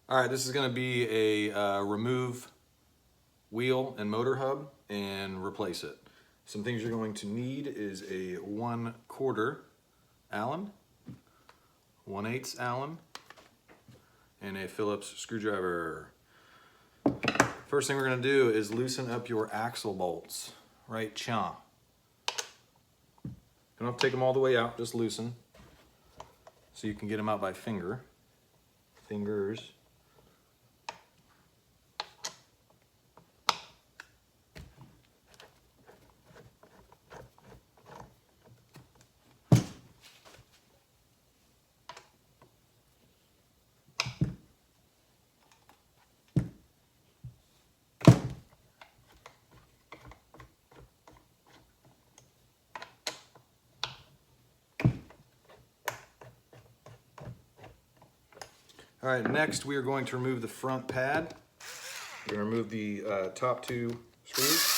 All right, this is going to be a remove wheel and motor hub and replace it. Some things you're going to need is a 1/4 Allen, 1/8 Allen, and a Phillips screwdriver. First thing we're going to do is loosen up your axle bolts, right, cha. You don't have to take them all the way out, just loosen, so you can get them out by fingers. All right, next we are going to remove the front pad. We're going to remove the top 2 screws.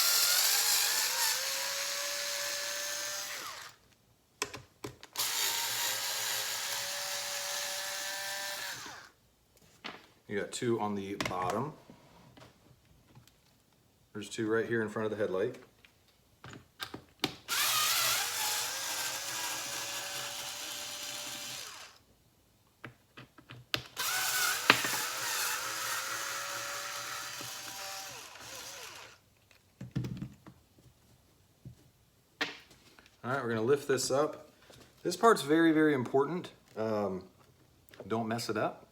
You got 2 on the bottom. There's 2 right here in front of the headlight. All right, we're going to lift this up. This part's very, very important. Don't mess it up.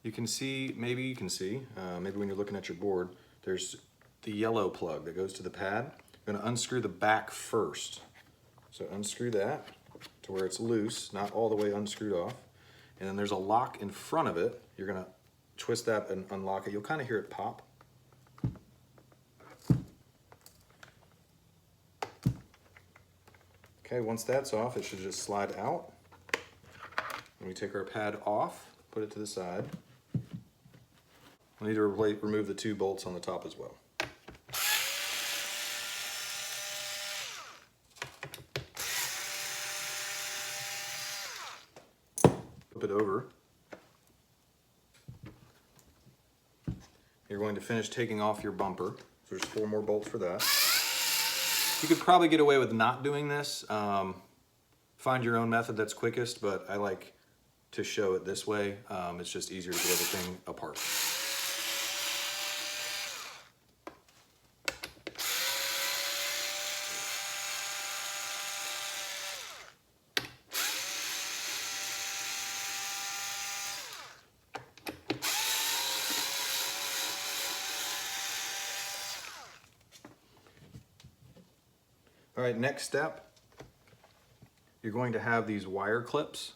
You can see, maybe when you're looking at your board, there's the yellow plug that goes to the pad. You're going to unscrew the back first. So unscrew that to where it's loose, not all the way unscrewed off. And then there's a lock in front of it. You're going to twist that and unlock it. You'll kind of hear it pop. Okay, once that's off, it should just slide out. And we take our pad off, put it to the side. We need to remove the 2 bolts on the top as well. Flip it over. You're going to finish taking off your bumper. So there's 4 more bolts for that. You could probably get away with not doing this. Find your own method that's quickest, but I like to show it this way. It's just easier to get everything apart. All right, next step, you're going to have these wire clips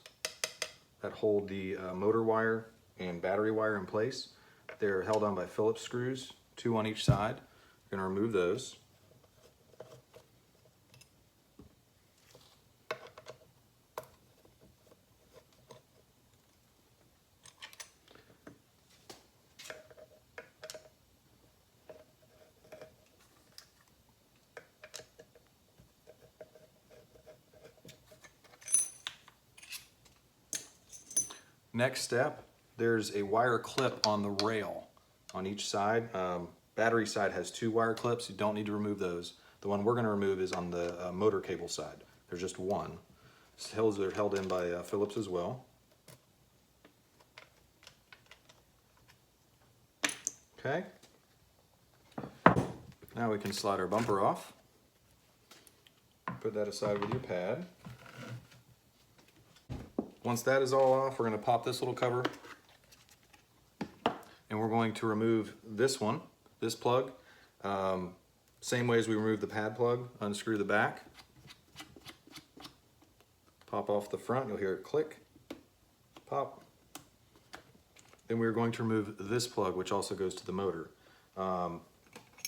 that hold the motor wire and battery wire in place. They're held on by Phillips screws, 2 on each side. You're going to remove those. Next step, there's a wire clip on the rail on each side. Battery side has 2 wire clips. You don't need to remove those. The one we're going to remove is on the motor cable side. There's just 1. Those are held in by Phillips as well. Okay. Now we can slide our bumper off. Put that aside with your pad. Once that is all off, we're going to pop this little cover and we're going to remove this one, this plug. Same way as we removed the pad plug, unscrew the back, pop off the front, you'll hear it click, pop. Then we're going to remove this plug, which also goes to the motor.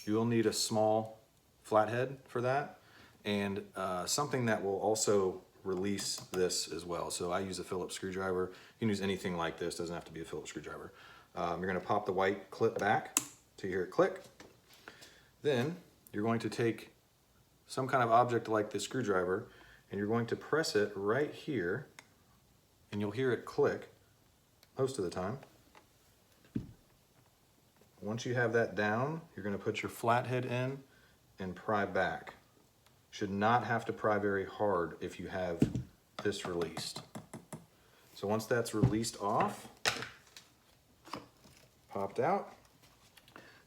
You'll need a small flathead for that and something that will also release this as well. So I use a Phillips screwdriver. You can use anything like this, doesn't have to be a Phillips screwdriver. You're going to pop the white clip back to hear it click. Then you're going to take some kind of object like this screwdriver and you're going to press it right here and you'll hear it click most of the time. Once you have that down, you're going to put your flathead in and pry back. Should not have to pry very hard if you have this released. So once that's released off, popped out,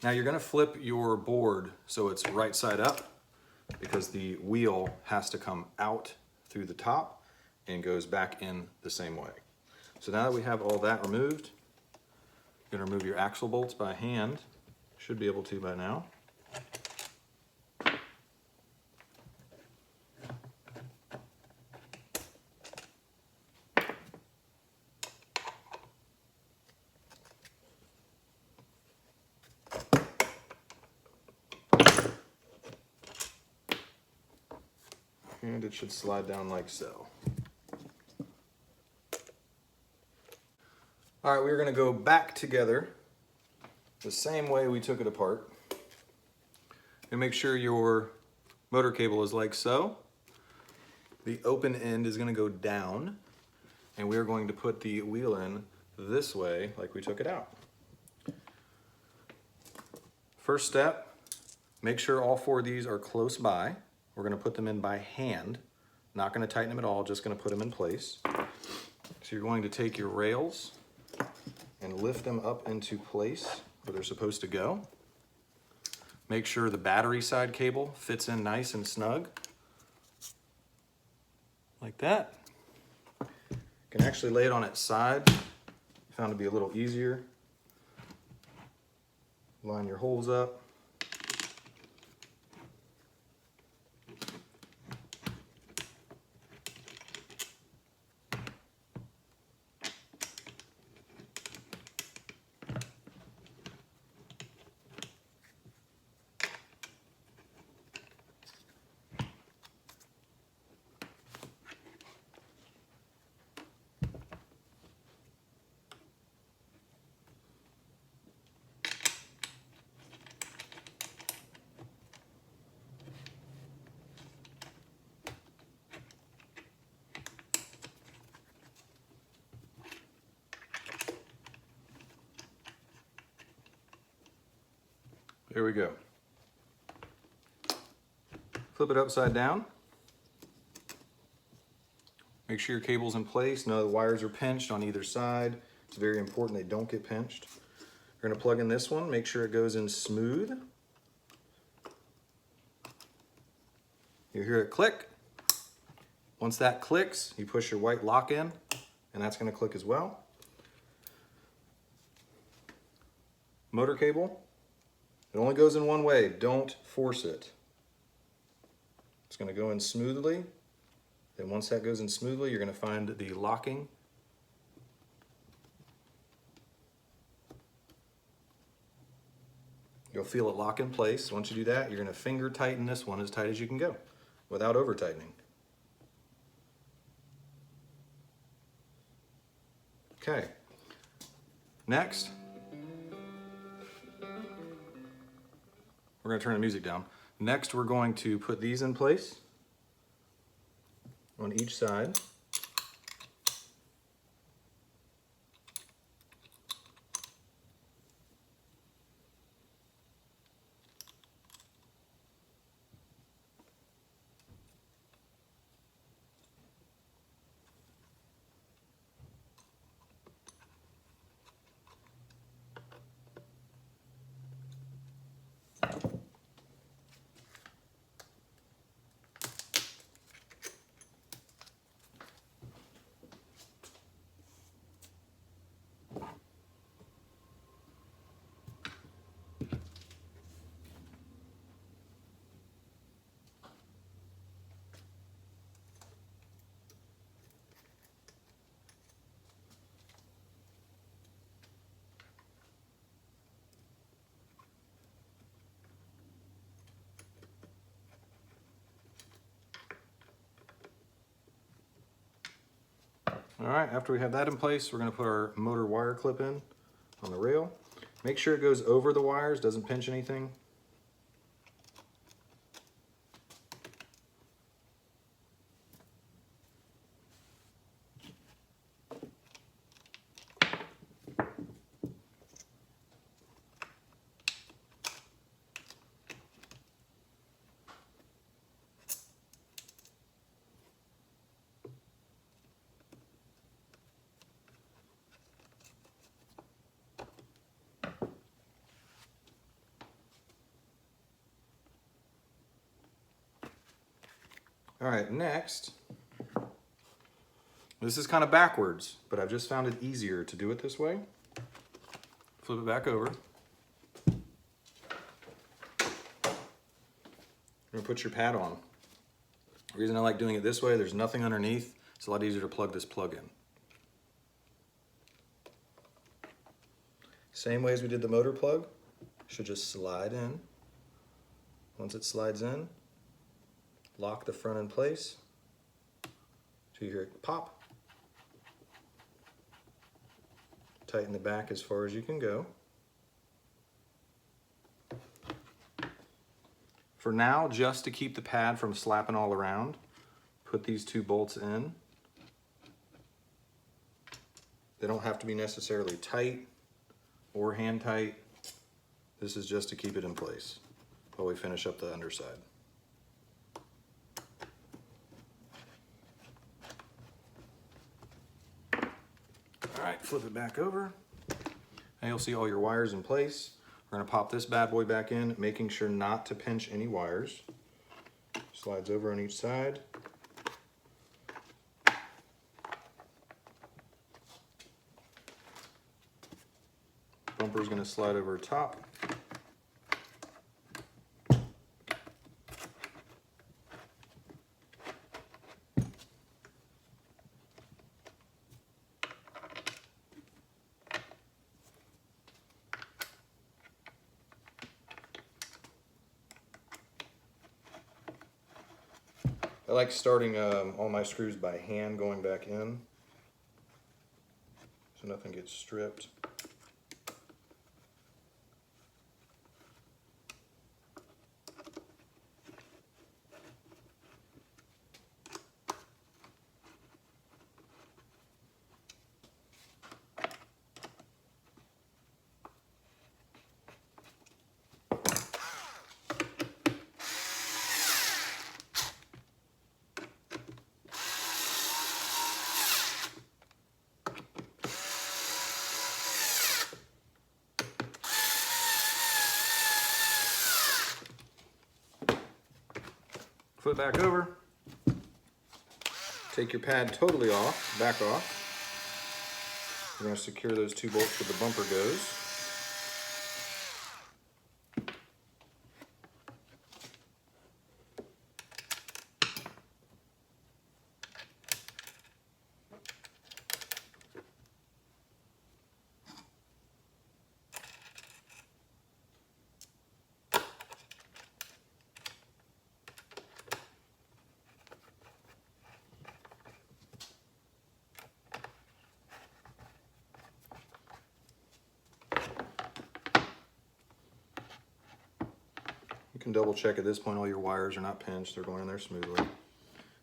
now you're going to flip your board so it's right side up, because the wheel has to come out through the top and goes back in the same way. So now that we have all that removed, you're going to remove your axle bolts by hand. Should be able to by now. And it should slide down like so. All right, we're going to go back together the same way we took it apart. And make sure your motor cable is like so. The open end is going to go down, and we're going to put the wheel in this way like we took it out. First step, make sure all 4 of these are close by. We're going to put them in by hand. Not going to tighten them at all, just going to put them in place. So you're going to take your rails and lift them up into place where they're supposed to go. Make sure the battery side cable fits in nice and snug. Like that. You can actually lay it on its side. Found it to be a little easier. Line your holes up. There we go. Flip it upside down. Make sure your cable's in place. None of the wires are pinched on either side. It's very important they don't get pinched. We're going to plug in this one. Make sure it goes in smooth. You hear it click. Once that clicks, you push your white lock in, and that's going to click as well. Motor cable. It only goes in one way. Don't force it. It's going to go in smoothly. Then once that goes in smoothly, you're going to find the locking. You'll feel it lock in place. Once you do that, you're going to finger tighten this one as tight as you can go without over tightening. Okay. Next, we're going to turn the music down. Next, we're going to put these in place on each side. All right, after we have that in place, we're going to put our motor wire clip in on the rail. Make sure it goes over the wires, doesn't pinch anything. All right, next, this is kind of backwards, but I've just found it easier to do it this way. Flip it back over. You're gonna put your pad on. The reason I like doing it this way, there's nothing underneath. It's a lot easier to plug this plug in. Same way as we did the motor plug, should just slide in. Once it slides in, lock the front in place till you hear it pop. Tighten the back as far as you can go. For now, just to keep the pad from slapping all around, put these two bolts in. They don't have to be necessarily tight or hand tight. This is just to keep it in place while we finish up the underside. All right, flip it back over. Now you'll see all your wires in place. We're gonna pop this bad boy back in, making sure not to pinch any wires. Slides over on each side. Bumper's gonna slide over top. I like starting all my screws by hand going back in so nothing gets stripped. Flip back over. Take your pad totally off, back off. We're going to secure those two bolts where the bumper goes. You can double check at this point all your wires are not pinched, they're going in there smoothly.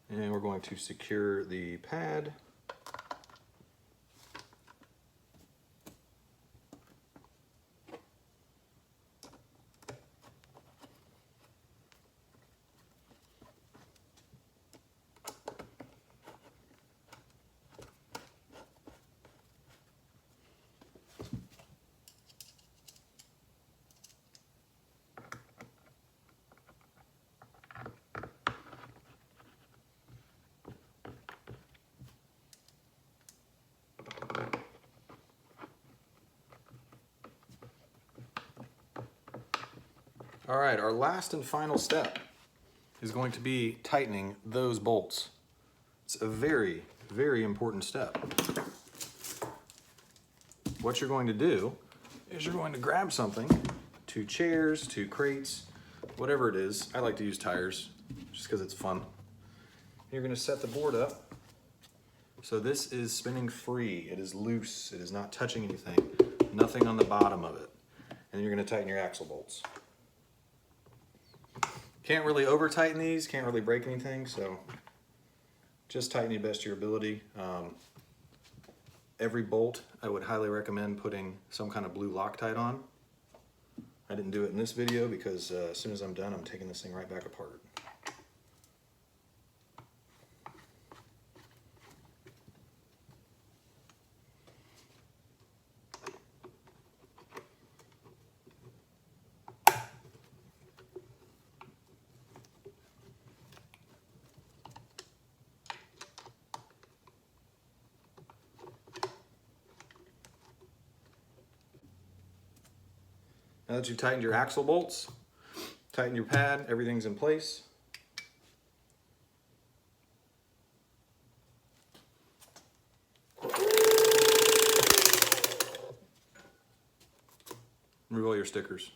And we're going to secure the pad. All right, our last and final step is going to be tightening those bolts. It's a very, very important step. What you're going to do is you're going to grab something, two chairs, two crates, whatever it is. I like to use tires just because it's fun. You're going to set the board up. So this is spinning free. It is loose. It is not touching anything. Nothing on the bottom of it. And then you're going to tighten your axle bolts. Can't really over tighten these, can't really break anything, so just tighten to the best of your ability. Every bolt, I would highly recommend putting some kind of blue Loctite on. I didn't do it in this video because as soon as I'm done, I'm taking this thing right back apart. Now that you've tightened your axle bolts, tighten your pad, everything's in place. Remove all your stickers.